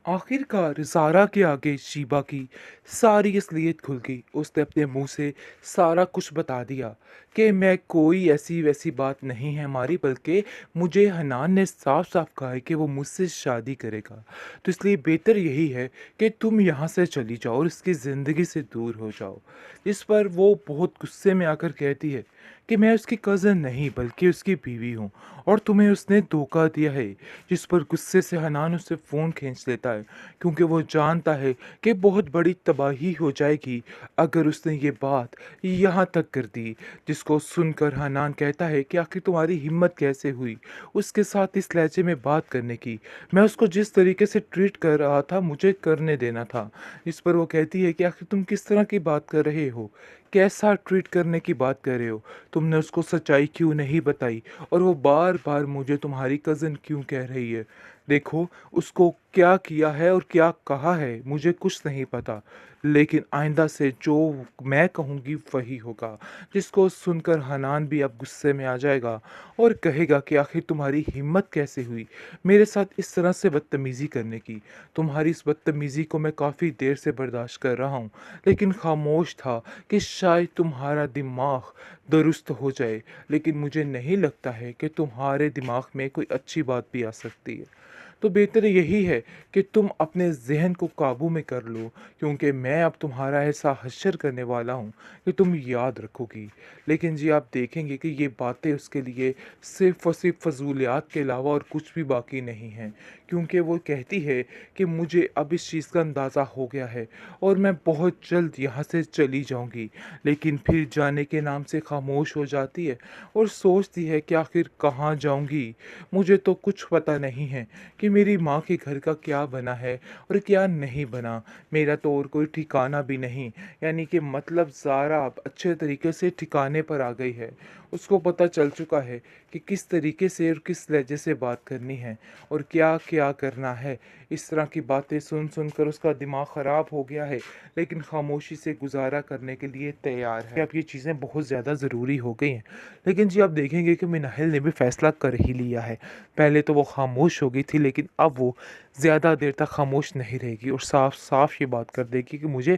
आखिरकार ज़ारा के आगे शीबा की सारी असलियत खुल गई। उसने अपने मुंह से सारा कुछ बता दिया कि मैं कोई ऐसी वैसी बात नहीं है हमारी, बल्कि मुझे हनान ने साफ साफ कहा है कि वो मुझसे शादी करेगा। तो इसलिए बेहतर यही है कि तुम यहाँ से चली जाओ और इसकी ज़िंदगी से दूर हो जाओ। इस पर वो बहुत गुस्से में आकर कहती है कि मैं उसकी कज़न नहीं बल्कि उसकी बीवी हूँ और तुम्हें उसने धोखा दिया है। जिस पर गुस्से से हनान उससे फ़ोन खींच लेता है, क्योंकि वो जानता है कि बहुत बड़ी तबाही हो जाएगी अगर उसने ये बात यहाँ तक कर दी। जिसको सुनकर हनान कहता है कि आखिर तुम्हारी हिम्मत कैसे हुई उसके साथ इस लहजे में बात करने की। मैं उसको जिस तरीके से ट्रीट कर रहा था मुझे करने देना था। इस पर वो कहती है कि आखिर तुम किस तरह की बात कर रहे हो, कैसा ट्रीट करने की बात कर रहे हो, तुमने उसको सच्चाई क्यों नहीं बताई और वो बार बार मुझे तुम्हारी कज़न क्यों कह रही है। देखो, उसको क्या किया है और क्या कहा है मुझे कुछ नहीं पता, लेकिन आइंदा से जो मैं कहूँगी वही होगा। जिसको सुनकर हनान भी अब गुस्से में आ जाएगा और कहेगा कि आखिर तुम्हारी हिम्मत कैसे हुई मेरे साथ इस तरह से बदतमीज़ी करने की। तुम्हारी इस बदतमीज़ी को मैं काफ़ी देर से बर्दाश्त कर रहा हूँ, लेकिन खामोश था कि शायद तुम्हारा दिमाग दुरुस्त हो जाए, लेकिन मुझे नहीं लगता है कि तुम्हारे दिमाग में कोई अच्छी बात भी आ सकती है। तो बेहतर यही है कि तुम अपने ज़हन को काबू में कर लो, क्योंकि मैं अब तुम्हारा ऐसा हश्र करने वाला हूँ कि तुम याद रखोगी। लेकिन जी आप देखेंगे कि ये बातें उसके लिए सिर्फ़ और सिर्फ़ फ़ज़ूलियात के अलावा और कुछ भी बाकी नहीं हैं, क्योंकि वो कहती है कि मुझे अब इस चीज़ का अंदाज़ा हो गया है और मैं बहुत जल्द यहाँ से चली जाऊँगी। लेकिन फिर जाने के नाम से खामोश हो जाती है और सोचती है कि आखिर कहाँ जाऊँगी। मुझे तो कुछ पता नहीं है कि मेरी माँ के घर का क्या बना है और क्या नहीं बना। मेरा तो और कोई ठिकाना भी नहीं। यानी कि मतलब ज़ारा अब अच्छे तरीके से ठिकाने पर आ गई है। उसको पता चल चुका है कि किस तरीके से और किस लहजे से बात करनी है और क्या-क्या करना है। इस तरह की बातें सुन-सुन कर उसका दिमाग ख़राब हो गया है, लेकिन ख़ामोशी से गुज़ारा करने के लिए तैयार है। अब ये चीज़ें बहुत ज़्यादा ज़रूरी हो गई हैं। लेकिन जी आप देखेंगे कि मिनाहिल ने भी फ़ैसला कर ही लिया है। पहले तो वो खामोश हो गई थी, लेकिन अब वो ज़्यादा देर तक खामोश नहीं रहेगी और साफ-साफ ये बात कर देगी कि मुझे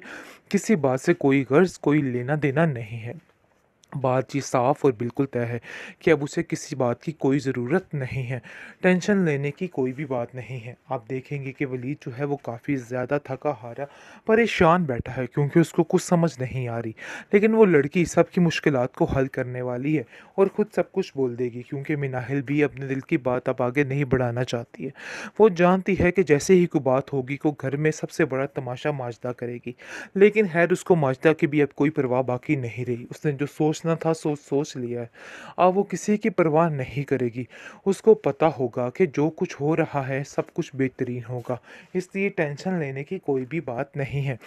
किसी बात से कोई गर्ज़, कोई लेना-देना नहीं है। बात ये साफ और बिल्कुल तय है कि अब उसे किसी बात की कोई ज़रूरत नहीं है, टेंशन लेने की कोई भी बात नहीं है। आप देखेंगे कि वलीद जो है वो काफ़ी ज़्यादा थका-हारा, परेशान बैठा है, क्योंकि उसको कुछ समझ नहीं आ रही। लेकिन वो लड़की सबकी मुश्किलात को हल करने वाली है और ख़ुद सब कुछ बोल देगी, क्योंकि मिनाहिल भी अपने दिल की बात अब आगे नहीं बढ़ाना चाहती है। वो जानती है कि जैसे ही कोई बात होगी वो घर में सबसे बड़ा तमाशा माजदा करेगी। लेकिन खैर उसको माजदा की भी अब कोई परवाह बाकी नहीं रही। उसने जो सोचना था सोच लिया है। अब वो किसी की परवाह नहीं करेगी। उसको पता होगा कि जो कुछ हो रहा है सब कुछ बेहतरीन होगा। इसलिए टेंशन लेने की कोई भी बात नहीं है।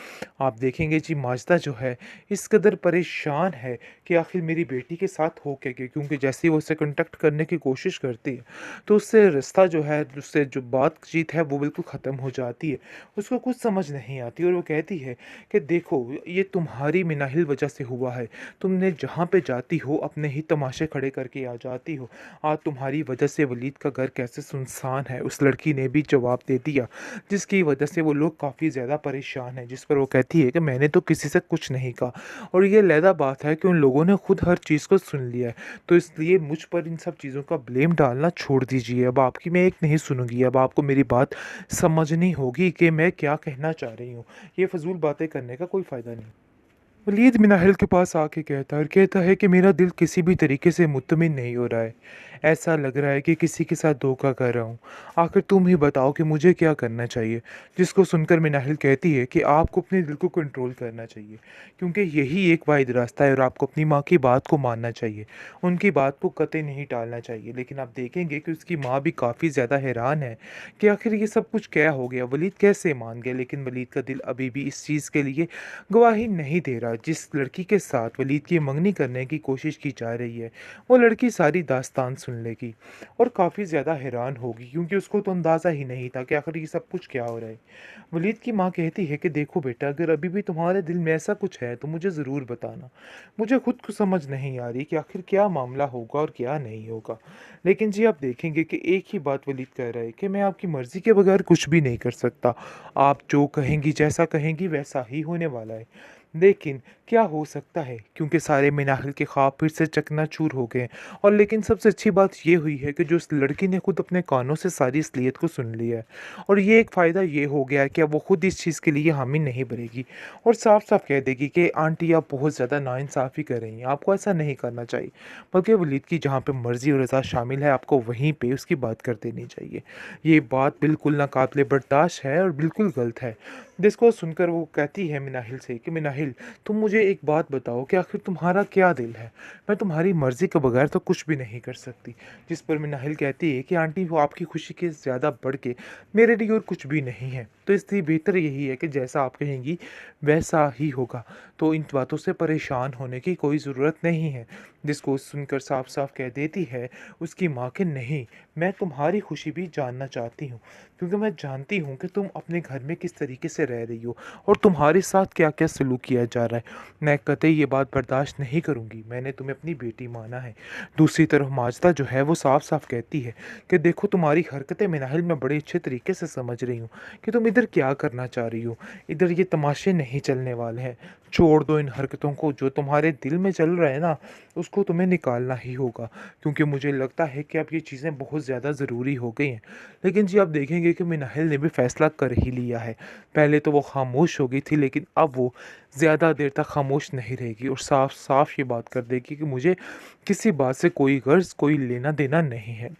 आप देखेंगे जी माजदा जो है इस कदर परेशान है कि आखिर मेरी बेटी के साथ हो क्या गया, क्योंकि जैसे ही वो उससे कॉन्टैक्ट करने की कोशिश करती है तो उससे रास्ता जो है, उससे जो बातचीत है वो बिल्कुल ख़त्म हो जाती है। उसको कुछ समझ नहीं आती और वो कहती है कि देखो ये तुम्हारी मिनाहिल वजह से हुआ है। तुमने जहाँ पे जाती हो अपने ही तमाशे खड़े करके आ जाती हो। आज तुम्हारी वजह से वलीद का घर कैसे सुनसान है। उस लड़की ने भी जवाब दे दिया, जिसकी वजह से वो लोग काफ़ी ज़्यादा परेशान हैं। जिस पर वो कहती है कि मैंने तो किसी से कुछ नहीं कहा और ये अलहदा बात है कि उन लोगों ने खुद हर चीज़ को सुन लिया है। तो इसलिए मुझ पर इन सब चीज़ों का ब्लेम डालना छोड़ दीजिए। अब आपकी मैं एक नहीं सुनूँगी। अब आपको मेरी बात समझनी होगी कि मैं क्या कहना चाह रही हूँ। ये फ़िज़ूल बातें करने का कोई फ़ायदा नहीं। वलीद मिनाहिल के पास आके कहता है कि मेरा दिल किसी भी तरीके से मुत्तमिन नहीं हो रहा है। ऐसा लग रहा है कि किसी के साथ धोखा कर रहा हूँ। आखिर तुम ही बताओ कि मुझे क्या करना चाहिए। जिसको सुनकर मिनाहिल कहती है कि आपको अपने दिल को कंट्रोल करना चाहिए, क्योंकि यही एक वाहिद रास्ता है और आपको अपनी माँ की बात को मानना चाहिए। उनकी बात को कतई नहीं टालना चाहिए। लेकिन आप देखेंगे कि उसकी माँ भी काफ़ी ज़्यादा हैरान है कि आखिर ये सब कुछ क्या हो गया, वलीद कैसे मान गया। लेकिन वलीद का दिल अभी भी इस चीज़ के लिए गवाही नहीं दे रहा, दिया जिस लड़की के साथ वलीद की मंगनी करने की कोशिश की जा रही है, वो लड़की सारी दास्तान सुन लेगी और काफ़ी ज़्यादा हैरान होगी क्योंकि उसको तो अंदाज़ा ही नहीं था कि आखिर ये सब कुछ क्या हो रहा है। वलीद की माँ कहती है कि देखो बेटा, अगर अभी भी तुम्हारे दिल में ऐसा कुछ है तो मुझे ज़रूर बताना। मुझे खुद को समझ नहीं आ रही कि आखिर क्या मामला होगा और क्या नहीं होगा। लेकिन जी आप देखेंगे कि एक ही बात वलीद कह रहा है कि मैं आपकी मर्ज़ी के बगैर कुछ भी नहीं कर सकता। आप जो कहेंगी, जैसा कहेंगी वैसा ही होने वाला है। लेकिन क्या हो सकता है, क्योंकि सारे मिनाहिल के ख्वाब फिर से चकनाचूर हो गए। और लेकिन सबसे अच्छी बात ये हुई है कि जो उस लड़की ने खुद अपने कानों से सारी असलियत को सुन लिया है। और ये एक फ़ायदा ये हो गया है कि अब वो खुद इस चीज़ के लिए हामी नहीं भरेगी और साफ साफ कह देगी कि आंटी आप बहुत ज़्यादा नाइंसाफ़ी कर रही हैं, आपको ऐसा नहीं करना चाहिए। बल्कि वलीद की जहाँ पे मर्ज़ी और रज़ा शामिल है, आपको वहीं पे उसकी बात कर देनी चाहिए। ये बात बिल्कुल नाकाबिले बर्दाश्त है और बिल्कुल गलत है। जिसको सुनकर वो कहती है मिनाहिल से कि मिनाहिल, तुम मुझे एक बात बताओ कि आखिर तुम्हारा क्या दिल है? मैं तुम्हारी मर्ज़ी के बगैर तो कुछ भी नहीं कर सकती। जिस पर मिनाहिल कहती है कि आंटी, वो आपकी खुशी के ज़्यादा बढ़ के मेरे लिए और कुछ भी नहीं है। तो इसलिए बेहतर यही है कि जैसा आप कहेंगी वैसा ही होगा। तो इन बातों से परेशान होने की कोई ज़रूरत नहीं है। जिसको सुनकर साफ साफ कह देती है उसकी माँ कि नहीं, मैं तुम्हारी खुशी भी जानना चाहती हूँ, क्योंकि मैं जानती हूँ कि तुम अपने घर में किस तरीके से रह रही हो और तुम्हारे साथ क्या क्या सलूक किया जा रहा है। मैं कतई ये बात बर्दाश्त नहीं करूँगी। मैंने तुम्हें अपनी बेटी माना है। दूसरी तरफ माजदा जो है वो साफ साफ कहती है कि देखो, तुम्हारी हरकतें मिनाहिल मैं बड़े अच्छे तरीके से समझ रही हूँ कि तुम इधर क्या करना चाह रही हो। इधर ये तमाशे नहीं चलने वाले हैं। छोड़ दो इन हरकतों को। जो तुम्हारे दिल में चल रहा है ना, उसको तुम्हें निकालना ही होगा, क्योंकि मुझे लगता है कि अब ये चीज़ें बहुत ज़्यादा ज़रूरी हो गई हैं। लेकिन जी आप देखेंगे कि मिनाहिल ने भी फ़ैसला कर ही लिया है। पहले तो वो खामोश हो गई थी, लेकिन अब वो ज़्यादा देर तक खामोश नहीं रहेगी और साफ साफ ये बात कर देगी कि मुझे किसी बात से कोई गर्ज़, कोई लेना देना नहीं है।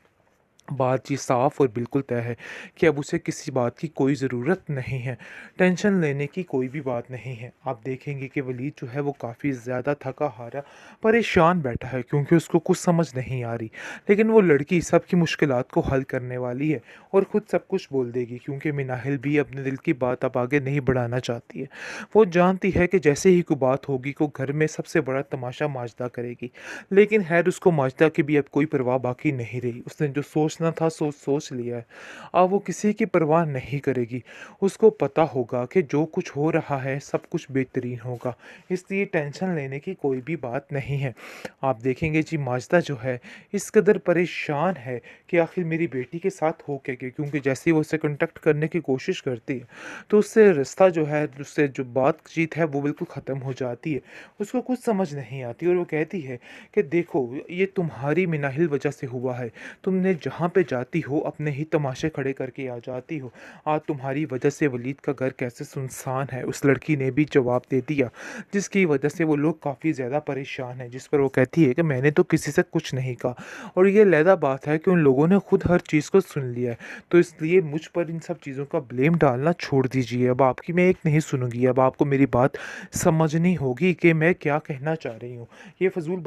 बात ये साफ और बिल्कुल तय है कि अब उसे किसी बात की कोई ज़रूरत नहीं है। टेंशन लेने की कोई भी बात नहीं है। आप देखेंगे कि वलीद जो है वो काफ़ी ज़्यादा थका-हारा, परेशान बैठा है क्योंकि उसको कुछ समझ नहीं आ रही। लेकिन वो लड़की सबकी मुश्किलात को हल करने वाली है और ख़ुद सब कुछ बोल देगी, क्योंकि मिनाहिल भी अपने दिल की बात अब आगे नहीं बढ़ाना चाहती है। वो जानती है कि जैसे ही कोई बात होगी, को घर में सबसे बड़ा तमाशा माजदा करेगी। लेकिन ख़ैर, उसको माजदा की भी अब कोई परवाह बाकी नहीं रही। उसने जो सोचना था सोच लिया है। अब वो किसी की परवाह नहीं करेगी। उसको पता होगा कि जो कुछ हो रहा है सब कुछ बेहतरीन होगा, इसलिए टेंशन लेने की कोई भी बात नहीं है। आप देखेंगे जी माजदा जो है इस कदर परेशान है कि आखिर मेरी बेटी के साथ हो क्या गया, क्योंकि जैसे ही वो उसे कॉन्टैक्ट करने की कोशिश करती है तो उससे रास्ता जो है, उससे जो बातचीत है वो बिल्कुल ख़त्म हो जाती है। उसको कुछ समझ नहीं आती और वो कहती है कि देखो, ये तुम्हारी मिनाहिल वजह से हुआ है। तुमने जहाँ पे जाती हो अपने ही तमाशे खड़े करके आ जाती हो। आज तुम्हारी वजह से वलीद का घर कैसे सुनसान है, उस लड़की ने भी जवाब दे दिया, जिसकी वजह से वो लोग काफ़ी ज़्यादा परेशान हैं। जिस पर वो कहती है कि मैंने तो किसी से कुछ नहीं कहा और ये अलहदा बात है कि उन लोगों ने खुद हर चीज़ को सुन लिया है। तो इसलिए मुझ पर इन सब चीज़ों का ब्लेम डालना छोड़ दीजिए। अब आपकी मैं एक नहीं सुनूँगी। अब आपको मेरी बात समझनी होगी कि मैं क्या कहना चाह रही हूँ। ये फ़िज़ूल